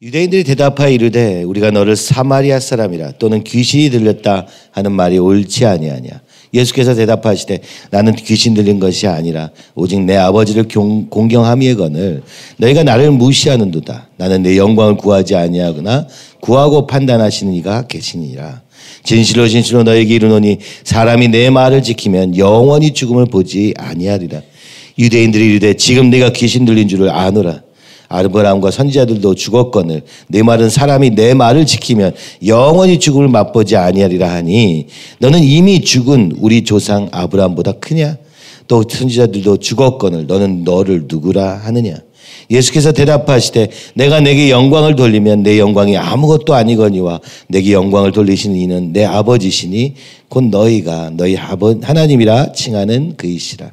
유대인들이 대답하여 이르되 우리가 너를 사마리아 사람이라 또는 귀신이 들렸다 하는 말이 옳지 아니하냐. 예수께서 대답하시되 나는 귀신 들린 것이 아니라 오직 내 아버지를 공경함이거늘 너희가 나를 무시하는도다. 나는 내 영광을 구하지 아니하거나 구하고 판단하시는 이가 계시니라. 진실로 진실로 너에게 이르노니 사람이 내 말을 지키면 영원히 죽음을 보지 아니하리라. 유대인들이 이르되 지금 네가 귀신 들린 줄을 아노라. 아브라함과 선지자들도 죽었거늘 내 말은 사람이 내 말을 지키면 영원히 죽음을 맛보지 아니하리라 하니 너는 이미 죽은 우리 조상 아브라함보다 크냐? 또 선지자들도 죽었거늘 너는 너를 누구라 하느냐? 예수께서 대답하시되 내가 내게 영광을 돌리면 내 영광이 아무것도 아니거니와 내게 영광을 돌리시는 이는 내 아버지시니 곧 너희가 너희 하나님이라 칭하는 그이시라.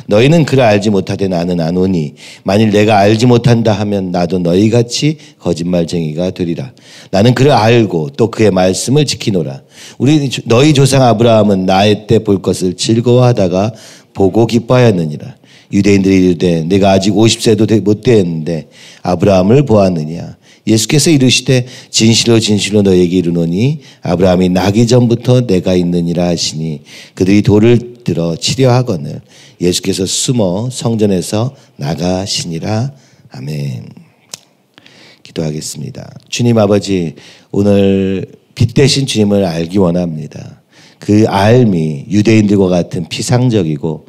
너희는 그를 알지 못하되 나는 아노니 만일 내가 알지 못한다 하면 나도 너희같이 거짓말쟁이가 되리라. 나는 그를 알고 또 그의 말씀을 지키노라. 너희 조상 아브라함은 나의 때 볼 것을 즐거워하다가 보고 기뻐하였느니라. 유대인들이 이르되 내가 아직 50세도 못 되었는데 아브라함을 보았느냐. 예수께서 이르시되 진실로 진실로 너에게 이르노니 아브라함이 나기 전부터 내가 있느니라 하시니 그들이 돌을 들어 치려 하거늘 예수께서 숨어 성전에서 나가시니라. 아멘. 기도하겠습니다. 주님 아버지, 오늘 빛 대신 주님을 알기 원합니다. 그 알미 유대인들과 같은 피상적이고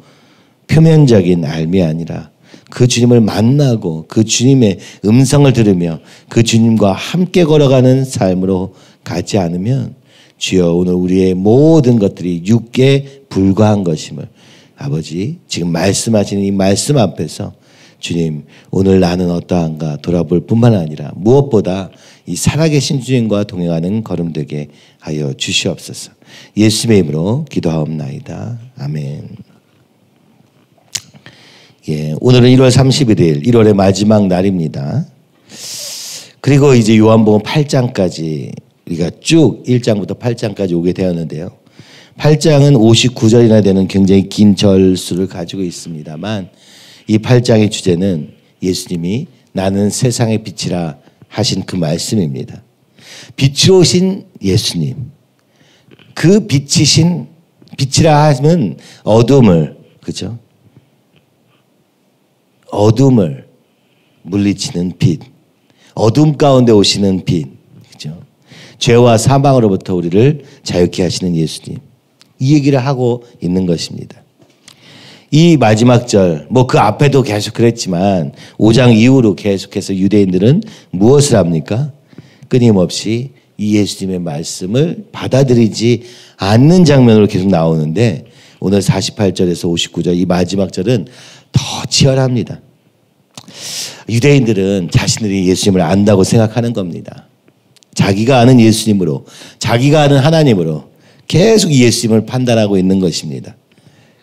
표면적인 알미 아니라 그 주님을 만나고 그 주님의 음성을 들으며 그 주님과 함께 걸어가는 삶으로 가지 않으면 주여 오늘 우리의 모든 것들이 육에 불과한 것임을 아버지 지금 말씀하시는 이 말씀 앞에서 주님 오늘 나는 어떠한가 돌아볼 뿐만 아니라 무엇보다 이 살아계신 주님과 동행하는 걸음 되게 하여 주시옵소서. 예수님의 이름으로 기도하옵나이다. 아멘. 예, 오늘은 1월 31일 1월의 마지막 날입니다. 그리고 이제 요한복음 8장까지 우리가 쭉 1장부터 8장까지 오게 되었는데요. 8장은 59절이나 되는 굉장히 긴 절수를 가지고 있습니다만 이 8장의 주제는 예수님이 나는 세상의 빛이라 하신 그 말씀입니다. 빛으로 오신 예수님, 그 빛이라 하면 어둠을, 그죠? 어둠을 물리치는 빛, 어둠 가운데 오시는 빛, 그죠? 죄와 사망으로부터 우리를 자유케 하시는 예수님, 이 얘기를 하고 있는 것입니다. 이 마지막 절, 그 앞에도 계속 그랬지만 5장 이후로 계속해서 유대인들은 무엇을 합니까? 끊임없이 이 예수님의 말씀을 받아들이지 않는 장면으로 계속 나오는데 오늘 48절에서 59절 이 마지막 절은 더 치열합니다. 유대인들은 자신들이 예수님을 안다고 생각하는 겁니다. 자기가 아는 예수님으로, 자기가 아는 하나님으로 계속 이 예수님을 판단하고 있는 것입니다.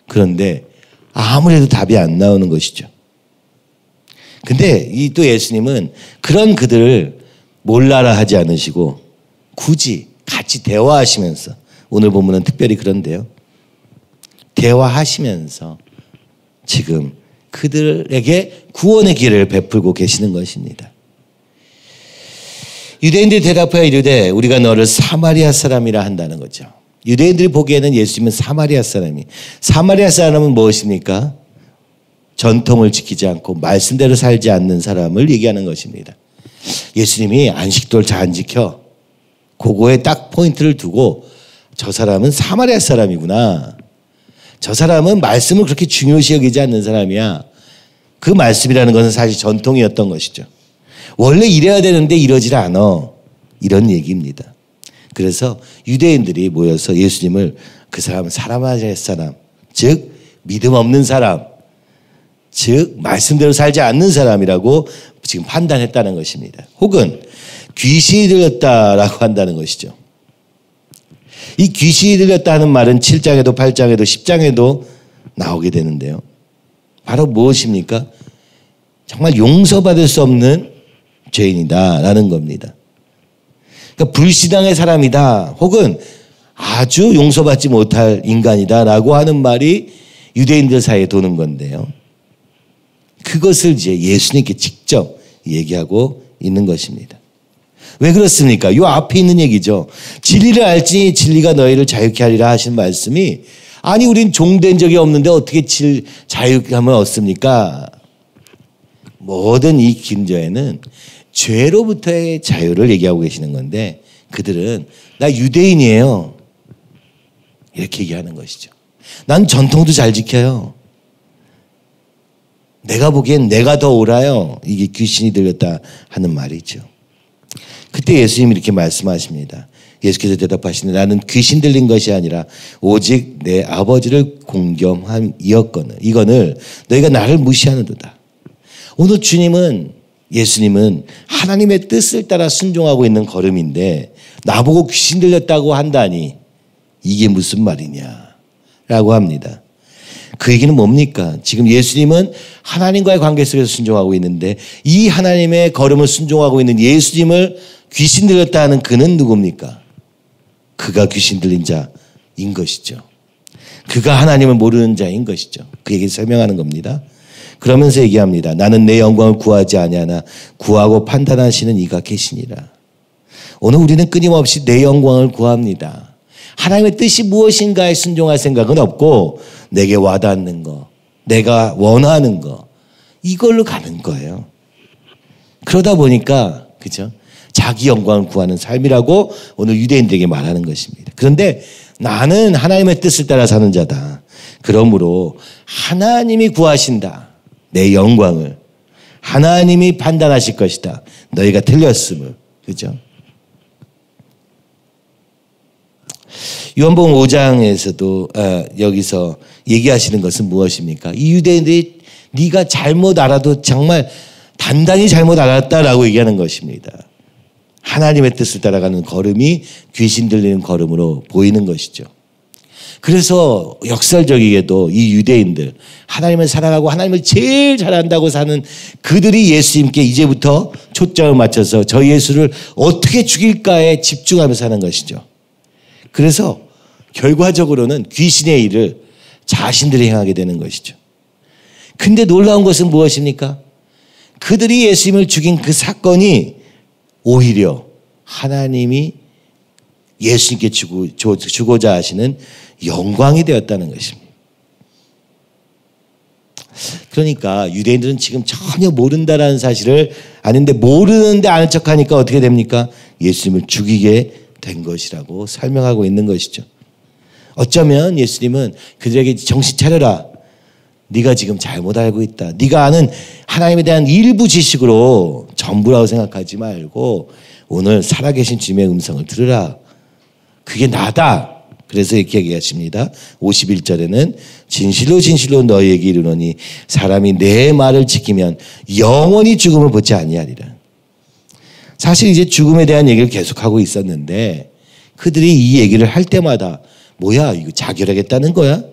그런데 아무래도 답이 안 나오는 것이죠. 근데 이 또 예수님은 그런 그들을 몰라라 하지 않으시고 굳이 같이 대화하시면서, 오늘 본문은 특별히 그런데요, 대화하시면서 지금 그들에게 구원의 길을 베풀고 계시는 것입니다. 유대인들이 대답하여 이르되 우리가 너를 사마리아 사람이라 한다는 거죠. 유대인들이 보기에는 예수님은 사마리아 사람은 무엇입니까? 전통을 지키지 않고 말씀대로 살지 않는 사람을 얘기하는 것입니다. 예수님이 안식도를 잘 안 지켜. 그거에 딱 포인트를 두고 저 사람은 사마리아 사람이구나. 저 사람은 말씀을 그렇게 중요시 여기지 않는 사람이야. 그 말씀이라는 것은 사실 전통이었던 것이죠. 원래 이래야 되는데 이러질 않아. 이런 얘기입니다. 그래서 유대인들이 모여서 예수님을 그 사람은 사마리아 사람, 즉 믿음 없는 사람, 즉 말씀대로 살지 않는 사람이라고 지금 판단했다는 것입니다. 혹은 귀신이 들렸다라고 한다는 것이죠. 이 귀신이 들렸다 하는 말은 7장에도 8장에도 10장에도 나오게 되는데요. 바로 무엇입니까? 정말 용서받을 수 없는 죄인이다라는 겁니다. 그러니까 불신앙의 사람이다, 혹은 아주 용서받지 못할 인간이다라고 하는 말이 유대인들 사이에 도는 건데요. 그것을 이제 예수님께 직접 얘기하고 있는 것입니다. 왜 그렇습니까? 요 앞에 있는 얘기죠. 진리를 알지 진리가 너희를 자유케 하리라 하신 말씀이 아니 우린 종된 적이 없는데 어떻게 자유함을 얻습니까? 모든 이 긴저에는 죄로부터의 자유를 얘기하고 계시는 건데 그들은 나 유대인이에요. 이렇게 얘기하는 것이죠. 난 전통도 잘 지켜요. 내가 보기엔 내가 더 옳아요. 이게 귀신이 들렸다 하는 말이죠. 그때 예수님이 이렇게 말씀하십니다. 예수께서 대답하시니 나는 귀신 들린 것이 아니라 오직 내 아버지를 공경함이었거늘 이거늘 너희가 나를 무시하는도다. 오늘 예수님은 하나님의 뜻을 따라 순종하고 있는 걸음인데 나보고 귀신 들렸다고 한다니 이게 무슨 말이냐라고 합니다. 그 얘기는 뭡니까? 지금 예수님은 하나님과의 관계 속에서 순종하고 있는데 이 하나님의 걸음을 순종하고 있는 예수님을 귀신 들렸다 하는 그는 누굽니까? 그가 귀신 들린 자인 것이죠. 그가 하나님을 모르는 자인 것이죠. 그 얘기를 설명하는 겁니다. 그러면서 얘기합니다. 나는 내 영광을 구하지 아니하나 구하고 판단하시는 이가 계시니라. 오늘 우리는 끊임없이 내 영광을 구합니다. 하나님의 뜻이 무엇인가에 순종할 생각은 없고 내게 와닿는 거, 내가 원하는 거 이걸로 가는 거예요. 그러다 보니까 그죠? 자기 영광을 구하는 삶이라고 오늘 유대인들에게 말하는 것입니다. 그런데 나는 하나님의 뜻을 따라 사는 자다. 그러므로 하나님이 구하신다. 내 영광을 하나님이 판단하실 것이다. 너희가 틀렸음을. 그죠? 요한복음 5장에서도 여기서 얘기하시는 것은 무엇입니까? 이 유대인들이 네가 잘못 알아도 정말 단단히 잘못 알았다라고 얘기하는 것입니다. 하나님의 뜻을 따라가는 걸음이 귀신 들리는 걸음으로 보이는 것이죠. 그래서 역설적이게도 이 유대인들 하나님을 사랑하고 하나님을 제일 잘한다고 사는 그들이 예수님께 이제부터 초점을 맞춰서 저 예수를 어떻게 죽일까에 집중하며 사는 것이죠. 그래서 결과적으로는 귀신의 일을 자신들이 행하게 되는 것이죠. 근데 놀라운 것은 무엇입니까? 그들이 예수님을 죽인 그 사건이 오히려 하나님이 예수님께 주고자 하시는 영광이 되었다는 것입니다. 그러니까 유대인들은 지금 전혀 모른다라는 사실을 아는데 모르는데 아는 척하니까 어떻게 됩니까? 예수님을 죽이게 된 것이라고 설명하고 있는 것이죠. 어쩌면 예수님은 그들에게 정신 차려라. 네가 지금 잘못 알고 있다. 네가 아는 하나님에 대한 일부 지식으로 전부라고 생각하지 말고 오늘 살아계신 주님의 음성을 들으라. 그게 나다. 그래서 이렇게 얘기하십니다. 51절에는 진실로 진실로 너희에게 이르노니 사람이 내 말을 지키면 영원히 죽음을 보지 아니하리라. 사실 이제 죽음에 대한 얘기를 계속하고 있었는데 그들이 이 얘기를 할 때마다 뭐야 이거 자결하겠다는 거야?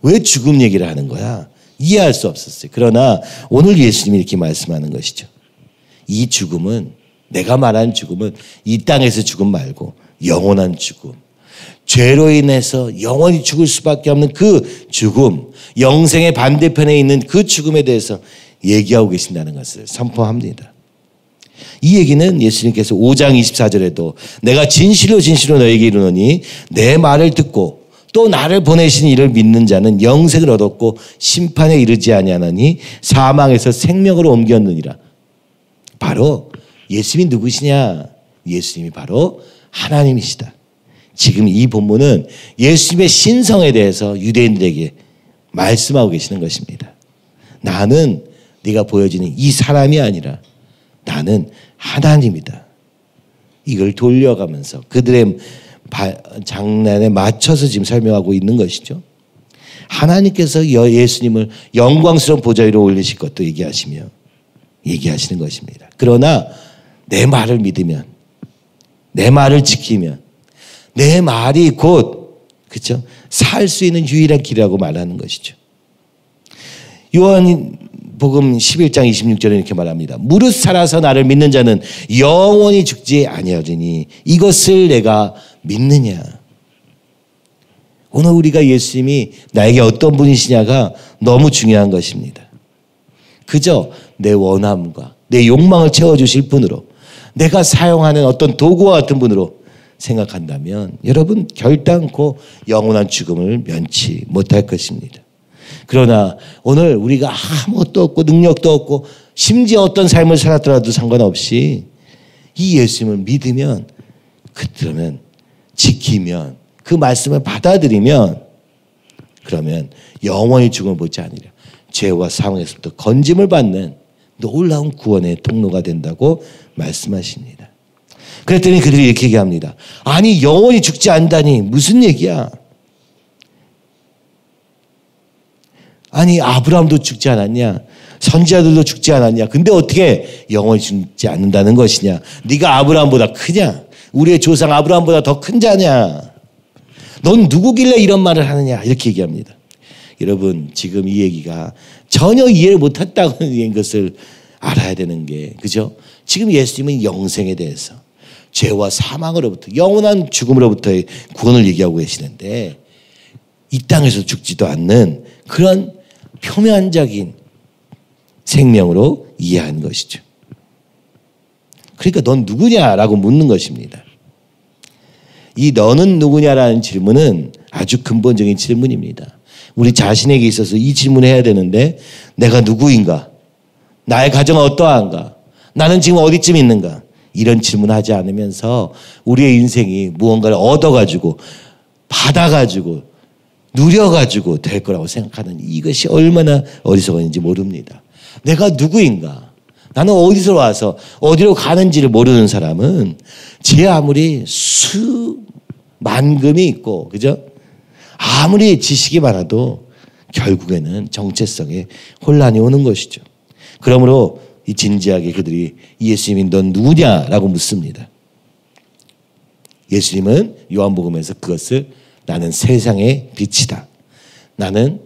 왜 죽음 얘기를 하는 거야? 이해할 수 없었어요. 그러나 오늘 예수님이 이렇게 말씀하는 것이죠. 이 죽음은 내가 말한 죽음은 이 땅에서 죽음 말고 영원한 죽음. 죄로 인해서 영원히 죽을 수밖에 없는 그 죽음, 영생의 반대편에 있는 그 죽음에 대해서 얘기하고 계신다는 것을 선포합니다. 이 얘기는 예수님께서 5장 24절에도 내가 진실로 진실로 너에게 이르노니 내 말을 듣고 또 나를 보내신 이를 믿는 자는 영생을 얻었고 심판에 이르지 아니하나니 사망에서 생명으로 옮겼느니라. 바로 예수님이 누구시냐? 예수님이 바로 하나님이시다. 지금 이 본문은 예수님의 신성에 대해서 유대인들에게 말씀하고 계시는 것입니다. 나는 네가 보여지는 이 사람이 아니라 나는 하나님이다. 이걸 돌려가면서 그들의 장난에 맞춰서 지금 설명하고 있는 것이죠. 하나님께서 예수님을 영광스러운 보좌 위로 올리실 것도 얘기하시는 것입니다. 그러나 내 말을 믿으면, 내 말을 지키면, 내 말이 곧 그렇죠? 살 수 있는 유일한 길이라고 말하는 것이죠. 요한복음 11장 26절에 이렇게 말합니다. 무릇 살아서 나를 믿는 자는 영원히 죽지 아니하리니 이것을 내가 믿느냐. 오늘 우리가 예수님이 나에게 어떤 분이시냐가 너무 중요한 것입니다. 그저 내 원함과 내 욕망을 채워주실 분으로 내가 사용하는 어떤 도구와 같은 분으로 생각한다면 여러분 결단코 영원한 죽음을 면치 못할 것입니다. 그러나 오늘 우리가 아무것도 없고 능력도 없고 심지어 어떤 삶을 살았더라도 상관없이 이 예수님을 믿으면 그러면 지키면 그 말씀을 받아들이면 그러면 영원히 죽음을 보지 아니라 죄와 사망에서부터 건짐을 받는 놀라운 구원의 통로가 된다고 말씀하십니다. 그랬더니 그들이 이렇게 얘기합니다. 아니 영원히 죽지 않다니 무슨 얘기야? 아니 아브라함도 죽지 않았냐? 선지자들도 죽지 않았냐? 근데 어떻게 영원히 죽지 않는다는 것이냐? 네가 아브라함보다 크냐? 우리의 조상 아브라함보다 더 큰 자냐? 넌 누구길래 이런 말을 하느냐? 이렇게 얘기합니다. 여러분 지금 이 얘기가 전혀 이해를 못했다는 것을 알아야 되는 게 그죠? 지금 예수님은 영생에 대해서 죄와 사망으로부터 영원한 죽음으로부터의 구원을 얘기하고 계시는데 이 땅에서 죽지도 않는 그런 표면적인 생명으로 이해한 것이죠. 그러니까 넌 누구냐라고 묻는 것입니다. 이 너는 누구냐라는 질문은 아주 근본적인 질문입니다. 우리 자신에게 있어서 이 질문을 해야 되는데 내가 누구인가? 나의 가정은 어떠한가? 나는 지금 어디쯤 있는가? 이런 질문하지 않으면서 우리의 인생이 무언가를 얻어가지고 받아가지고 누려가지고 될 거라고 생각하는 이것이 얼마나 어리석은지 모릅니다. 내가 누구인가? 나는 어디서 와서 어디로 가는지를 모르는 사람은 제 아무리 수만금이 있고 그죠? 아무리 지식이 많아도 결국에는 정체성에 혼란이 오는 것이죠. 그러므로 이 진지하게 그들이 예수님이 넌 누구냐라고 묻습니다. 예수님은 요한복음에서 그것을 나는 세상의 빛이다. 나는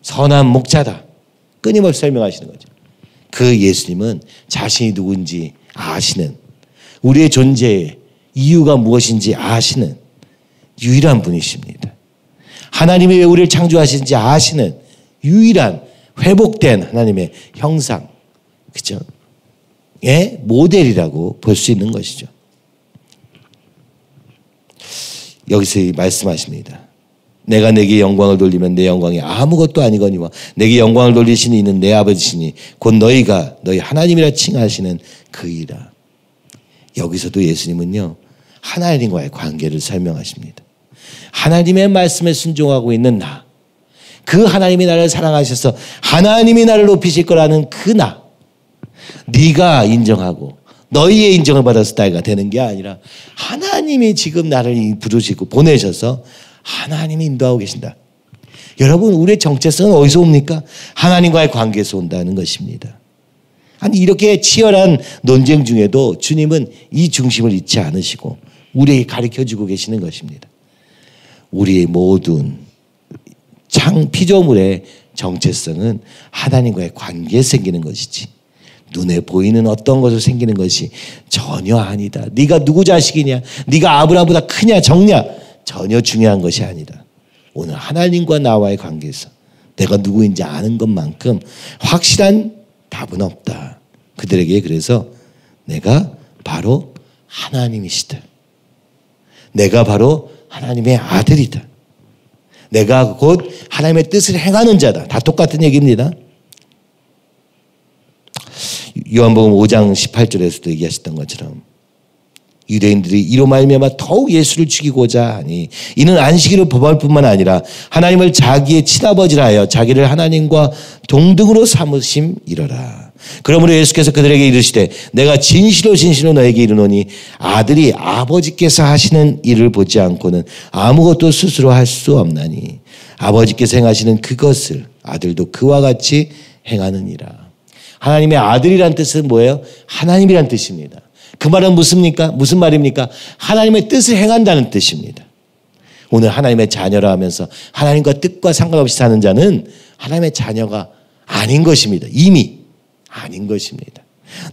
선한 목자다. 끊임없이 설명하시는 거죠. 그 예수님은 자신이 누군지 아시는 우리의 존재의 이유가 무엇인지 아시는 유일한 분이십니다. 하나님이 왜 우리를 창조하신지 아시는 유일한 회복된 하나님의 형상 그죠? 예? 모델이라고 볼 수 있는 것이죠. 여기서 말씀하십니다. 내가 내게 영광을 돌리면 내 영광이 아무것도 아니거니와 내게 영광을 돌리시는 이는 내 아버지시니 곧 너희가 너희 하나님이라 칭하시는 그이라. 여기서도 예수님은요. 하나님과의 관계를 설명하십니다. 하나님의 말씀에 순종하고 있는 나. 그 하나님이 나를 사랑하셔서 하나님이 나를 높이실 거라는 그 나. 네가 인정하고 너희의 인정을 받아서 나이가 되는 게 아니라 하나님이 지금 나를 부르시고 보내셔서 하나님이 인도하고 계신다. 여러분 우리의 정체성은 어디서 옵니까? 하나님과의 관계에서 온다는 것입니다. 아니 이렇게 치열한 논쟁 중에도 주님은 이 중심을 잃지 않으시고 우리에게 가르쳐주고 계시는 것입니다. 우리의 모든 피조물의 정체성은 하나님과의 관계에 생기는 것이지 눈에 보이는 어떤 것으로 생기는 것이 전혀 아니다. 네가 누구 자식이냐? 네가 아브라함보다 크냐 적냐? 전혀 중요한 것이 아니다. 오늘 하나님과 나와의 관계에서 내가 누구인지 아는 것만큼 확실한 답은 없다. 그들에게 그래서 내가 바로 하나님이시다. 내가 바로 하나님의 아들이다. 내가 곧 하나님의 뜻을 행하는 자다. 다 똑같은 얘기입니다. 요한복음 5장 18절에서도 얘기하셨던 것처럼 유대인들이 이로 말미암아 더욱 예수를 죽이고자 하니 이는 안식일을 범할 뿐만 아니라 하나님을 자기의 친아버지라 하여 자기를 하나님과 동등으로 삼으심이러라. 그러므로 예수께서 그들에게 이르시되 내가 진실로 진실로 너에게 이르노니 아들이 아버지께서 하시는 일을 보지 않고는 아무것도 스스로 할 수 없나니 아버지께서 행하시는 그것을 아들도 그와 같이 행하느니라. 하나님의 아들이란 뜻은 뭐예요? 하나님이란 뜻입니다. 그 말은 무슨 말입니까? 하나님의 뜻을 행한다는 뜻입니다. 오늘 하나님의 자녀라 하면서 하나님과 뜻과 상관없이 사는 자는 하나님의 자녀가 아닌 것입니다. 이미 아닌 것입니다.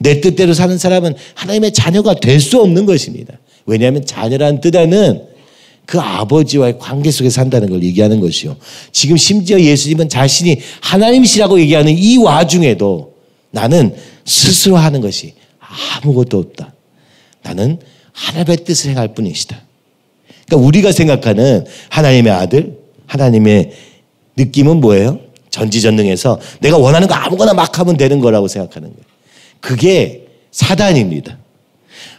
내 뜻대로 사는 사람은 하나님의 자녀가 될 수 없는 것입니다. 왜냐하면 자녀라는 뜻에는 그 아버지와의 관계 속에 산다는 걸 얘기하는 것이요. 지금 심지어 예수님은 자신이 하나님이시라고 얘기하는 이 와중에도 나는 스스로 하는 것이 아무것도 없다. 나는 하나님의 뜻을 행할 뿐이시다. 그러니까 우리가 생각하는 하나님의 아들, 하나님의 느낌은 뭐예요? 전지전능해서 내가 원하는 거 아무거나 막 하면 되는 거라고 생각하는 거예요. 그게 사단입니다.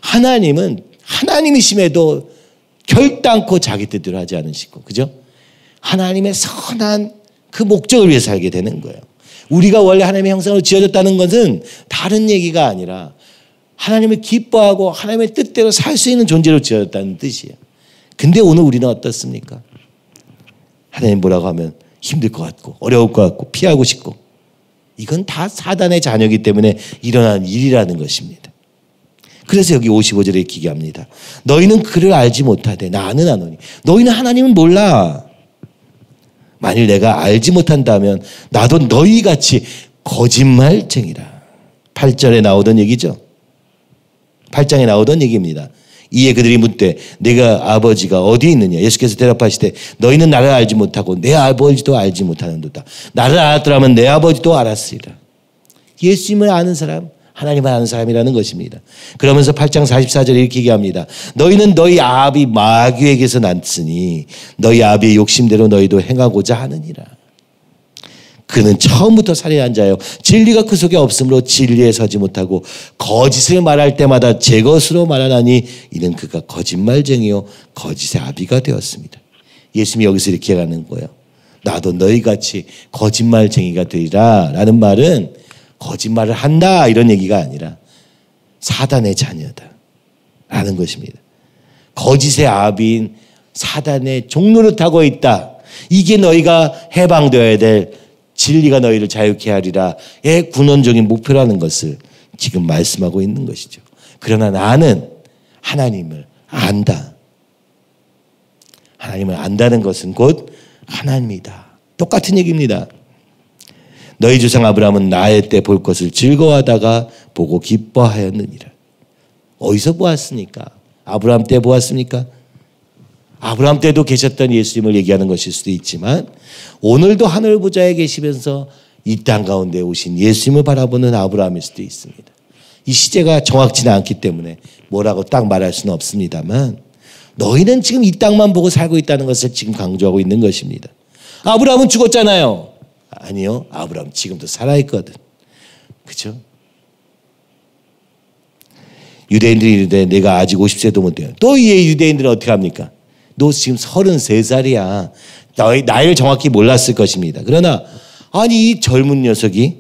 하나님은 하나님이심에도 결단코 자기 뜻대로 하지 않으시고, 그죠? 하나님의 선한 그 목적을 위해 살게 되는 거예요. 우리가 원래 하나님의 형상으로 지어졌다는 것은 다른 얘기가 아니라 하나님을 기뻐하고 하나님의 뜻대로 살 수 있는 존재로 지어졌다는 뜻이에요. 근데 오늘 우리는 어떻습니까? 하나님 뭐라고 하면 힘들 것 같고 어려울 것 같고 피하고 싶고, 이건 다 사단의 자녀이기 때문에 일어나는 일이라는 것입니다. 그래서 여기 55절에 이렇게 얘기합니다. 너희는 그를 알지 못하되 나는 아노니. 너희는 하나님은 몰라. 만일 내가 알지 못한다면 나도 너희같이 거짓말쟁이라. 8절에 나오던 얘기죠. 8장에 나오던 얘기입니다. 이에 그들이 묻되 내가 아버지가 어디 있느냐. 예수께서 대답하시되 너희는 나를 알지 못하고 내 아버지도 알지 못하는도다. 나를 알았더라면 내 아버지도 알았으리라. 예수님을 아는 사람, 하나님을 아는 사람이라는 것입니다. 그러면서 8장 44절에 이렇게 얘기합니다. 너희는 너희 아비 마귀에게서 났으니 너희 아비의 욕심대로 너희도 행하고자 하느니라. 그는 처음부터 살인한 자요 진리가 그 속에 없으므로 진리에 서지 못하고 거짓을 말할 때마다 제 것으로 말하나니 이는 그가 거짓말쟁이요 거짓의 아비가 되었습니다. 예수님이 여기서 이렇게 하는 거예요. 나도 너희같이 거짓말쟁이가 되리라 라는 말은 거짓말을 한다 이런 얘기가 아니라 사단의 자녀다 라는 것입니다. 거짓의 아비인 사단의 종로를 타고 있다. 이게 너희가 해방되어야 될 진리가 너희를 자유케 하리라의 근원적인 목표라는 것을 지금 말씀하고 있는 것이죠. 그러나 나는 하나님을 안다. 하나님을 안다는 것은 곧 하나님이다. 똑같은 얘기입니다. 너희 조상 아브라함은 나의 때 볼 것을 즐거워하다가 보고 기뻐하였느니라. 어디서 보았습니까? 아브라함 때 보았습니까? 아브라함 때도 계셨던 예수님을 얘기하는 것일 수도 있지만 오늘도 하늘 보좌에 계시면서 이 땅 가운데 오신 예수님을 바라보는 아브라함일 수도 있습니다. 이 시제가 정확치는 않기 때문에 뭐라고 딱 말할 수는 없습니다만 너희는 지금 이 땅만 보고 살고 있다는 것을 지금 강조하고 있는 것입니다. 아브라함은 죽었잖아요. 아니요. 아브라함 지금도 살아있거든. 그렇죠? 유대인들이 이르되 내가 아직 50세도 못 돼요. 또 이 유대인들은 어떻게 합니까? 너 지금 33살이야. 너희 나이를 정확히 몰랐을 것입니다. 그러나 아니 이 젊은 녀석이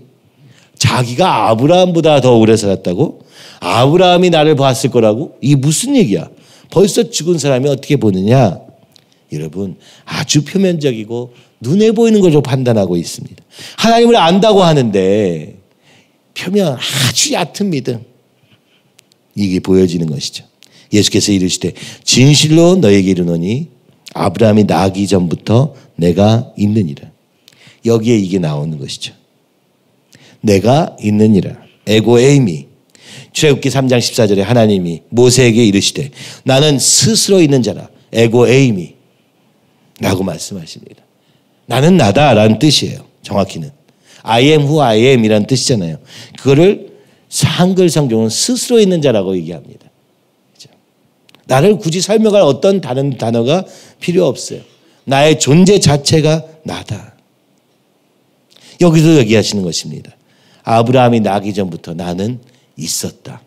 자기가 아브라함보다 더 오래 살았다고? 아브라함이 나를 봤을 거라고? 이게 무슨 얘기야? 벌써 죽은 사람이 어떻게 보느냐? 여러분 아주 표면적이고 눈에 보이는 걸로 판단하고 있습니다. 하나님을 안다고 하는데 표면 아주 얕은 믿음 이게 보여지는 것이죠. 예수께서 이르시되 진실로 너에게 이르노니 아브라함이 나기 전부터 내가 있느니라. 여기에 이게 나오는 것이죠. 내가 있느니라. 에고 에이미. 출애굽기 3장 14절에 하나님이 모세에게 이르시되 나는 스스로 있는 자라. 에고 에이미 라고 말씀하십니다. 나는 나다라는 뜻이에요. 정확히는. I am who I am 이라는 뜻이잖아요. 그거를 한글 성경은 스스로 있는 자라고 얘기합니다. 나를 굳이 설명할 어떤 다른 단어가 필요 없어요. 나의 존재 자체가 나다. 여기서 얘기하시는 것입니다. 아브라함이 나기 전부터 나는 있었다.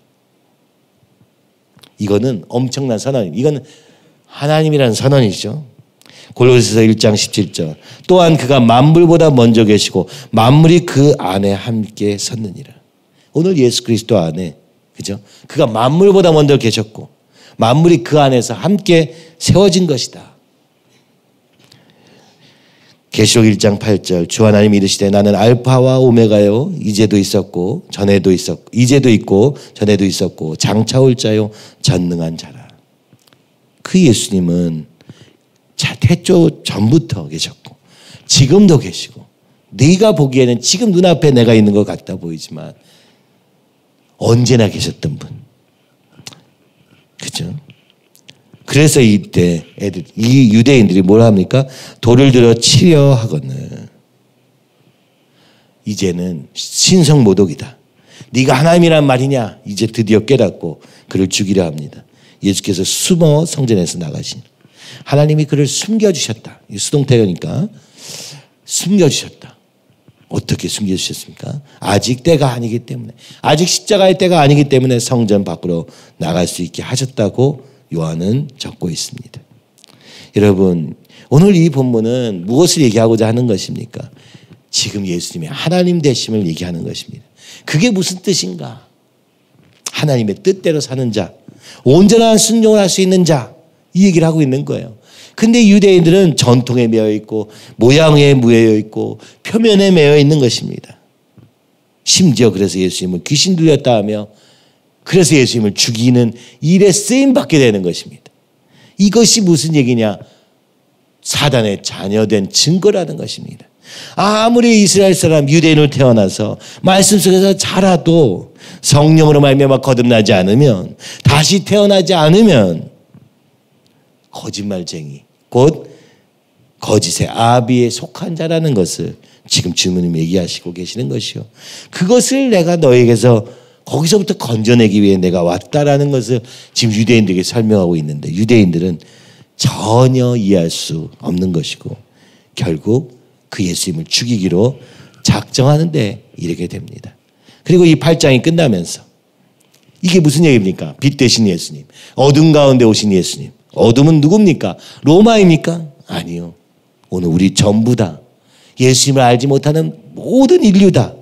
이거는 엄청난 선언입니다. 이거는 하나님이라는 선언이죠. 골로새서 1장 17절. 또한 그가 만물보다 먼저 계시고 만물이 그 안에 함께 섰느니라. 오늘 예수 그리스도 안에 그죠? 그가 만물보다 먼저 계셨고 만물이 그 안에서 함께 세워진 것이다. 계시록 1장 8절. 주 하나님이 이르시되 나는 알파와 오메가요 이제도 있었고 전에도 있었고 이제도 있고 전에도 있었고 장차 올 자요 전능한 자라. 그 예수님은 태초 전부터 계셨고 지금도 계시고 네가 보기에는 지금 눈앞에 내가 있는 것 같다 보이지만 언제나 계셨던 분. 그죠? 그래서 이때 이 유대인들이 뭐라 합니까? 돌을 들어 치려 하거늘. 이제는 신성모독이다. 네가 하나님이란 말이냐? 이제 드디어 깨닫고 그를 죽이려 합니다. 예수께서 숨어 성전에서 나가신 하나님이 그를 숨겨주셨다. 수동태어니까 숨겨주셨다. 어떻게 숨겨주셨습니까? 아직 때가 아니기 때문에, 아직 십자가의 때가 아니기 때문에 성전 밖으로 나갈 수 있게 하셨다고 요한은 적고 있습니다. 여러분, 오늘 이 본문은 무엇을 얘기하고자 하는 것입니까? 지금 예수님의 하나님 되심을 얘기하는 것입니다. 그게 무슨 뜻인가? 하나님의 뜻대로 사는 자, 온전한 순종을 할 수 있는 자, 이 얘기를 하고 있는 거예요. 근데 유대인들은 전통에 매여 있고 모양에 매여 있고 표면에 매여 있는 것입니다. 심지어 그래서 예수님을 귀신 들렸다 하며 그래서 예수님을 죽이는 일에 쓰임받게 되는 것입니다. 이것이 무슨 얘기냐? 사단의 자녀된 증거라는 것입니다. 아무리 이스라엘 사람 유대인으로 태어나서 말씀 속에서 자라도 성령으로 말미암아 거듭나지 않으면, 다시 태어나지 않으면 거짓말쟁이, 곧 거짓의 아비에 속한 자라는 것을 지금 주님이 얘기하시고 계시는 것이요. 그것을 내가 너에게서 거기서부터 건져내기 위해 내가 왔다라는 것을 지금 유대인들에게 설명하고 있는데, 유대인들은 전혀 이해할 수 없는 것이고 결국 그 예수님을 죽이기로 작정하는데 이르게 됩니다. 그리고 이 8장이 끝나면서 이게 무슨 얘기입니까? 빛 되신 예수님, 어둠 가운데 오신 예수님. 어둠은 누굽니까? 로마입니까? 아니요. 오늘 우리 전부 다 예수님을 알지 못하는 모든 인류다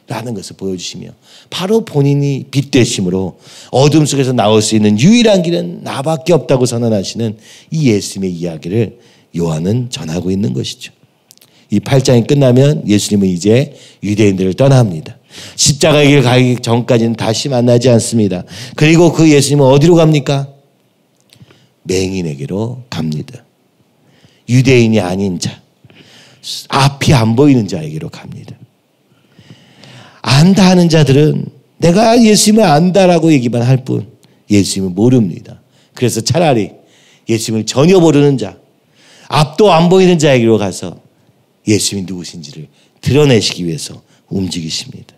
라는 것을 보여주시며, 바로 본인이 빛 되심으로 어둠 속에서 나올 수 있는 유일한 길은 나밖에 없다고 선언하시는 이 예수님의 이야기를 요한은 전하고 있는 것이죠. 이 8장이 끝나면 예수님은 이제 유대인들을 떠납니다. 십자가의 길 가기 전까지는 다시 만나지 않습니다. 그리고 그 예수님은 어디로 갑니까? 맹인에게로 갑니다. 유대인이 아닌 자, 앞이 안 보이는 자에게로 갑니다. 안다 하는 자들은 내가 예수님을 안다라고 얘기만 할 뿐 예수님을 모릅니다. 그래서 차라리 예수님을 전혀 모르는 자, 앞도 안 보이는 자에게로 가서 예수님이 누구신지를 드러내시기 위해서 움직이십니다.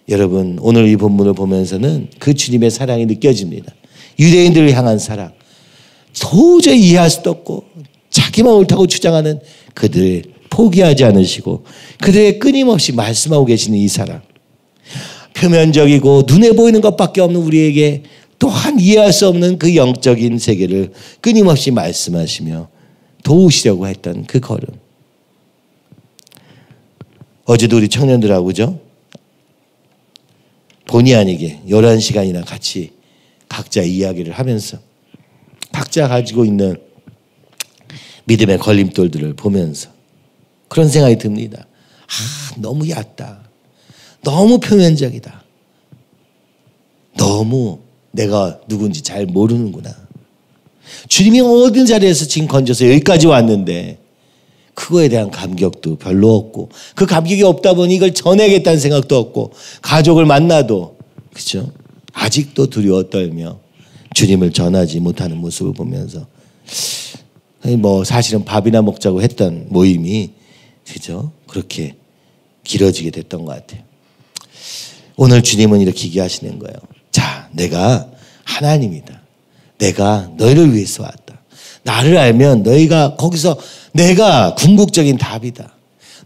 여러분, 오늘 이 본문을 보면서는 그 주님의 사랑이 느껴집니다. 유대인들을 향한 사랑, 도저히 이해할 수도 없고 자기만 옳다고 주장하는 그들을 포기하지 않으시고 그들의 끊임없이 말씀하고 계시는 이 사랑, 표면적이고 눈에 보이는 것밖에 없는 우리에게 또한 이해할 수 없는 그 영적인 세계를 끊임없이 말씀하시며 도우시려고 했던 그 걸음. 어제도 우리 청년들하고죠, 본의 아니게 11시간이나 같이 각자 이야기를 하면서 각자 가지고 있는 믿음의 걸림돌들을 보면서 그런 생각이 듭니다. 너무 얕다. 너무 표면적이다. 너무 내가 누군지 잘 모르는구나. 주님이 어떤 자리에서 지금 건져서 여기까지 왔는데 그거에 대한 감격도 별로 없고, 그 감격이 없다 보니 이걸 전해야겠다는 생각도 없고, 가족을 만나도 그렇죠? 아직도 두려워 떨며 주님을 전하지 못하는 모습을 보면서 사실은 밥이나 먹자고 했던 모임이 그죠? 그렇게 길어지게 됐던 것 같아요. 오늘 주님은 이렇게 얘기하시는 거예요. 자, 내가 하나님이다. 내가 너희를 위해서 왔다. 나를 알면 너희가 거기서 내가 궁극적인 답이다.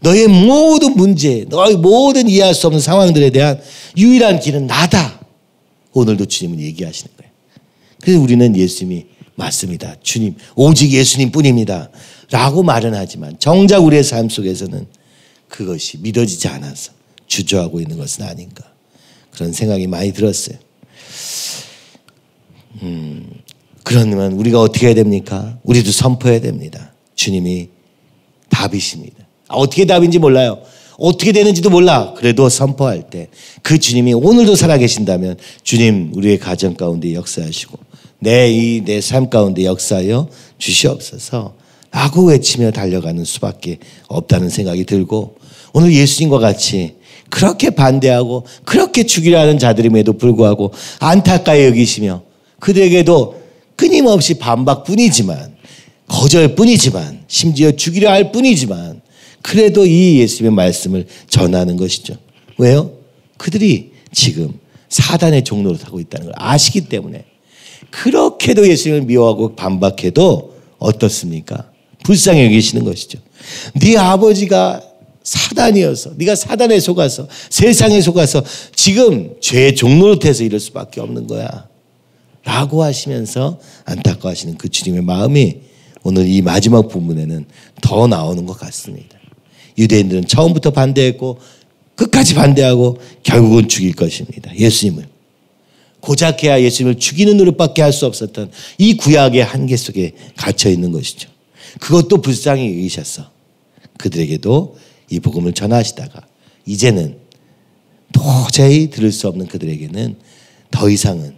너의 모든 문제, 너의 모든 이해할 수 없는 상황들에 대한 유일한 길은 나다. 오늘도 주님은 얘기하시는 거예요. 그래서 우리는 예수님이 맞습니다. 주님, 오직 예수님 뿐입니다. 라고 말은 하지만 정작 우리의 삶 속에서는 그것이 믿어지지 않아서 주저하고 있는 것은 아닌가. 그런 생각이 많이 들었어요. 그러면 우리가 어떻게 해야 됩니까? 우리도 선포해야 됩니다. 주님이 답이십니다. 어떻게 답인지 몰라요. 어떻게 되는지도 몰라. 그래도 선포할 때 그 주님이 오늘도 살아계신다면 주님 우리의 가정 가운데 역사하시고 내 삶 가운데 역사하여 주시옵소서 라고 외치며 달려가는 수밖에 없다는 생각이 들고, 오늘 예수님과 같이 그렇게 반대하고 그렇게 죽이려 하는 자들임에도 불구하고 안타까이 여기시며 그들에게도 끊임없이 반박뿐이지만, 거절뿐이지만, 심지어 죽이려 할 뿐이지만 그래도 이 예수님의 말씀을 전하는 것이죠. 왜요? 그들이 지금 사단의 종로로 타고 있다는 걸 아시기 때문에 그렇게도 예수님을 미워하고 반박해도 어떻습니까? 불쌍히 여기시는 것이죠. 네 아버지가 사단이어서 네가 사단에 속아서 세상에 속아서 지금 죄의 종로로 돼서 이럴 수밖에 없는 거야 라고 하시면서 안타까워하시는 그 주님의 마음이 오늘 이 마지막 부분에는 더 나오는 것 같습니다. 유대인들은 처음부터 반대했고 끝까지 반대하고 결국은 죽일 것입니다. 예수님을. 고작해야 예수님을 죽이는 노릇밖에 할 수 없었던 이 구약의 한계 속에 갇혀 있는 것이죠. 그것도 불쌍히 여기셔서 그들에게도 이 복음을 전하시다가 이제는 도저히 들을 수 없는 그들에게는 더 이상은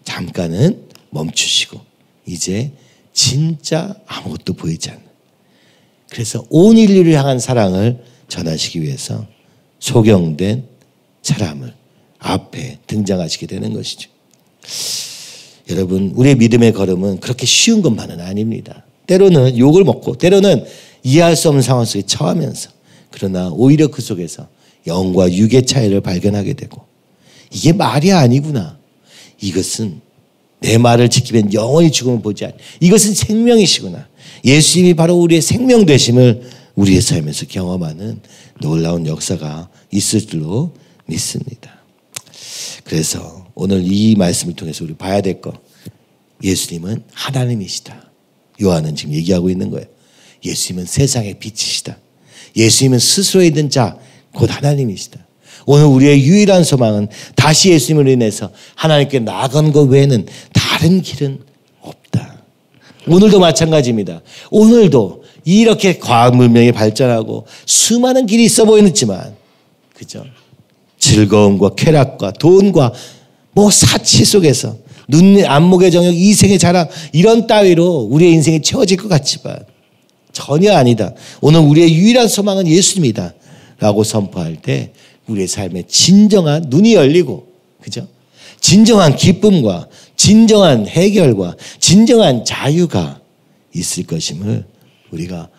잠깐은 멈추시고 이제 진짜 아무것도 보이지 않는, 그래서 온 인류를 향한 사랑을 전하시기 위해서 소경된 사람을 앞에 등장하시게 되는 것이죠. 여러분, 우리의 믿음의 걸음은 그렇게 쉬운 것만은 아닙니다. 때로는 욕을 먹고 때로는 이해할 수 없는 상황 속에 처하면서, 그러나 오히려 그 속에서 영과 육의 차이를 발견하게 되고 이게 말이 아니구나. 이것은 내 말을 지키면 영원히 죽음을 보지 않니. 이것은 생명이시구나. 예수님이 바로 우리의 생명 되심을 우리의 삶에서 경험하는 놀라운 역사가 있을 줄로 믿습니다. 그래서 오늘 이 말씀을 통해서 우리 봐야 될 것, 예수님은 하나님이시다. 요한은 지금 얘기하고 있는 거예요. 예수님은 세상의 빛이시다. 예수님은 스스로 있는 자, 곧 하나님이시다. 오늘 우리의 유일한 소망은 다시 예수님으로 인해서 하나님께 나아가는 것 외에는 다른 길은 없다. 오늘도 마찬가지입니다. 오늘도 이렇게 과학 문명이 발전하고 수많은 길이 있어 보이지만, 그죠? 즐거움과 쾌락과 돈과 사치 속에서 눈, 안목의 정욕, 이생의 자랑 이런 따위로 우리의 인생이 채워질 것 같지만 전혀 아니다. 오늘 우리의 유일한 소망은 예수님이다 라고 선포할 때 우리의 삶에 진정한 눈이 열리고, 그죠? 진정한 기쁨과 진정한 해결과 진정한 자유가 있을 것임을 우리가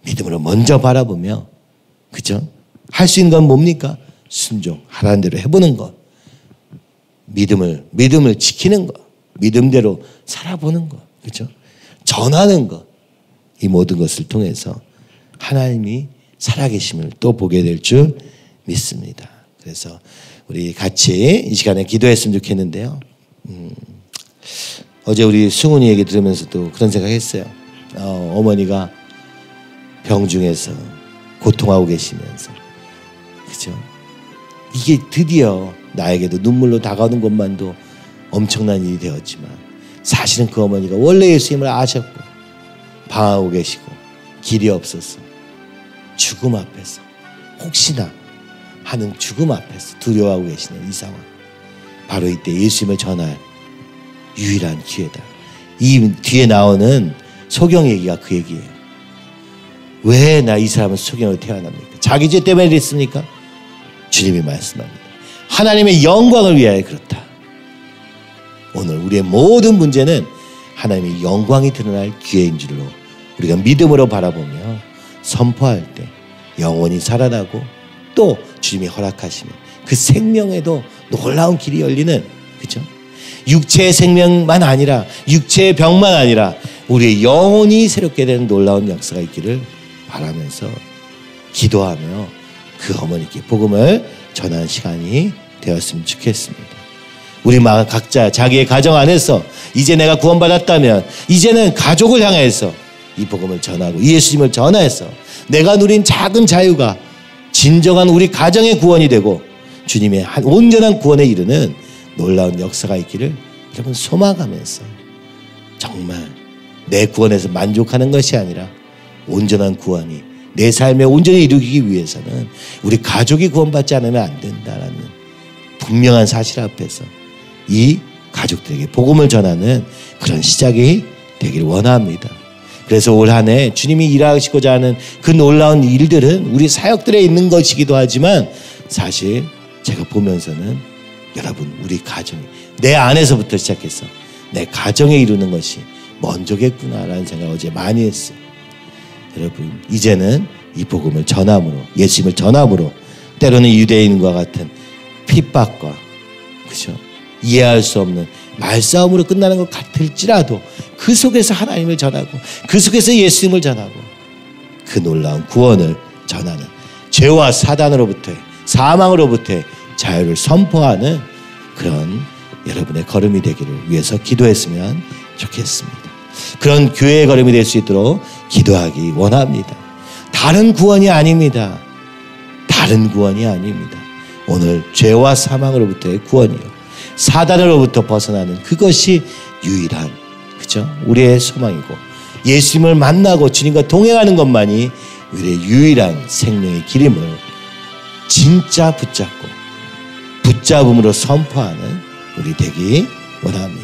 믿음으로 먼저 바라보며, 그죠? 할 수 있는 건 뭡니까? 순종, 하라는 대로 해보는 것. 믿음을 지키는 것. 믿음대로 살아보는 것. 그죠? 전하는 것. 이 모든 것을 통해서 하나님이 살아계심을 또 보게 될 줄 믿습니다. 그래서 우리 같이 이 시간에 기도했으면 좋겠는데요. 어제 우리 승훈이 얘기 들으면서도 그런 생각했어요. 어머니가 병중에서 고통하고 계시면서, 그죠? 이게 드디어 나에게도 눈물로 다가오는 것만도 엄청난 일이 되었지만 사실은 그 어머니가 원래 예수님을 아셨고 방황하고 계시고 길이 없어서 죽음 앞에서, 혹시나 하는 죽음 앞에서 두려워하고 계시는 이 상황, 바로 이때 예수님을 전할 유일한 기회다. 이 뒤에 나오는 소경 얘기가 그 얘기예요. 왜 이 사람은 소경으로 태어납니까? 자기 죄 때문에 그랬습니까? 주님이 말씀합니다. 하나님의 영광을 위하여 그렇다. 오늘 우리의 모든 문제는 하나님의 영광이 드러날 기회인 줄로 우리가 믿음으로 바라보며 선포할 때 영원히 살아나고 또 주님이 허락하시면 그 생명에도 놀라운 길이 열리는, 그죠? 육체의 생명만 아니라 육체의 병만 아니라 우리의 영혼이 새롭게 되는 놀라운 역사가 있기를 바라면서 기도하며 그 어머니께 복음을 전하는 시간이 되었으면 좋겠습니다. 우리 각자 자기의 가정 안에서 이제 내가 구원받았다면 이제는 가족을 향해서 이 복음을 전하고 이 예수님을 전해서 내가 누린 작은 자유가 진정한 우리 가정의 구원이 되고 주님의 온전한 구원에 이르는 놀라운 역사가 있기를 여러분 소망하면서, 정말 내 구원에서 만족하는 것이 아니라 온전한 구원이 내 삶에 온전히 이루기 위해서는 우리 가족이 구원받지 않으면 안 된다라는 분명한 사실 앞에서 이 가족들에게 복음을 전하는 그런 시작이 되기를 원합니다. 그래서 올 한 해 주님이 일하시고자 하는 그 놀라운 일들은 우리 사역들에 있는 것이기도 하지만 사실 제가 보면서는 여러분 우리 가정이 내 안에서부터 시작해서 내 가정에 이루는 것이 먼저겠구나라는 생각을 어제 많이 했어요. 여러분 이제는 이 복음을 전함으로, 예수님을 전함으로 때로는 유대인과 같은 핍박과 그죠? 이해할 수 없는 말싸움으로 끝나는 것 같을지라도 그 속에서 하나님을 전하고 그 속에서 예수님을 전하고 그 놀라운 구원을 전하는 죄와 사단으로부터의 사망으로부터의 자유를 선포하는 그런 여러분의 걸음이 되기를 위해서 기도했으면 좋겠습니다. 그런 교회의 걸음이 될 수 있도록 기도하기 원합니다. 다른 구원이 아닙니다. 다른 구원이 아닙니다. 오늘 죄와 사망으로부터의 구원이요. 사단으로부터 벗어나는 그것이 유일한 그죠? 우리의 소망이고 예수님을 만나고 주님과 동행하는 것만이 우리의 유일한 생명의 길임을 진짜 붙잡고 붙잡음으로 선포하는 우리 되기 원합니다.